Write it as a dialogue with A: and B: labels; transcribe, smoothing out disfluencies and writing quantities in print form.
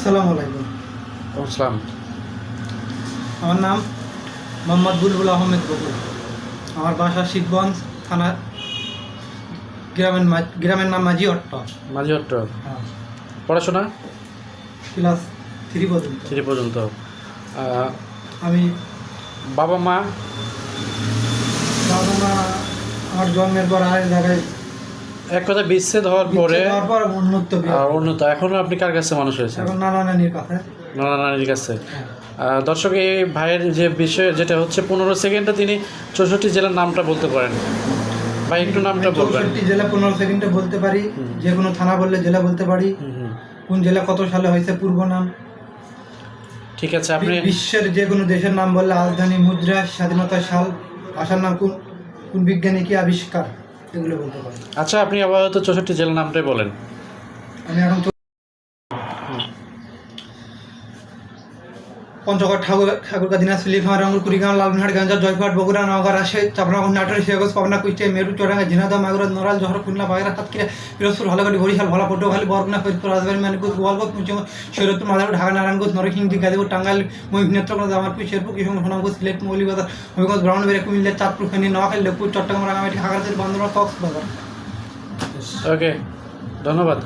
A: আসসালামু আলাইকুম।
B: আসসালাম।
A: আমার নাম মোহাম্মদ বুলবুল আহমেদ বকুল। আমার বাসা শিবগঞ্জ থানা, গ্রামের নাম মাঝিহট্ট।
B: মাঝিহট্ট।
A: হ্যাঁ,
B: পড়াশোনা
A: ক্লাস 3 পর্যন্ত।
B: 3 পর্যন্ত।
A: আমি
B: বাবা মা
A: বাবা মা আমার জন্মের পর আরেক জায়গায়
B: এক কথা বিচ্ছেদ হওয়ার পরে
A: বিচ্ছেদ হওয়ার পর উন্নত বিয়ে।
B: উন্নত। এখনো আপনি কার কাছে মানুষ হয়েছেন?
A: এখন নানা নানির কাছে।
B: নানা নানির কাছে। দর্শক, এই ভাইয়ের যে বিষয় যেটা হচ্ছে 15 সেকেন্ডে তিনি 64 জেলার নামটা বলতে পারেন। ভাই একটু নামটা বলবেন।
A: 64 জেলা 15 সেকেন্ডে বলতে পারি। যে কোনো থানা বললে জেলা বলতে পারি। কোন জেলা কত সালে হয়েছে পূর্ব নাম।
B: ঠিক আছে। আপনি
A: বিশ্বের যে কোনো দেশের নাম বললে রাজধানী, মুদ্রা, স্বাধীনতার সাল, ভাষার নাম, কোন বিজ্ঞানী কি আবিষ্কার, এগুলো বলতে পারি।
B: আচ্ছা, আপনি আপাতত 64 জেলার নামটাই বলেন।
A: আমি এখন পঞ্চগড়, ঠাকুরগাঁ, দিনাজপুর, নীলফামারী, রংপুর, কুড়িগ্রাম, লালমনিরহাট, গাঞ্জা, জয়পুরহাট, বগুড়া, নওগাঁ, রাজশাহী, চাঁপাইনবাবগঞ্জ, নাটোর, সিরাজগঞ্জ, পাবনা, কুষ্টিয়া, মেরুট, চুয়াডাঙ্গা, ঝিনাইদহ, মাগুরা, নড়াইল, যশোর, খুলনা, বাগেরহাট, সাতক্ষীরা, পিরোজপুর, হালকাটি, বরিশাল, ভোলা, পটুয়াখালী, বরগুনা, ফরিদপুর, রাজবাড়ী, মানিকগঞ্জ, গোপালগঞ্জ, মুন্সিগঞ্জ, শরীয়তপুর, মাদারীপুর, ঢাকা, নারায়ণগঞ্জ, নরসিংদী, গাজীপুর, টাঙ্গাইল, ময়ূরভঞ্জ, নেত্রকোনা, জামালপুর, শেরপুর, কিশোরগঞ্জ, সুনামগঞ্জ, সিলেট, মৌলভীবাজার, হবিগঞ্জ, ব্রাহ্মণবাড়িয়া, কুমিল্লা, চাঁদপুর, ফেনী, নোয়াখালী, লক্ষ্মীপুর, চট্টগ্রাম, রাঙামাটি, খাগড়াছড়ি, বান্দরবান, কক্সবাজার।
B: ওকে, ধন্যবাদ।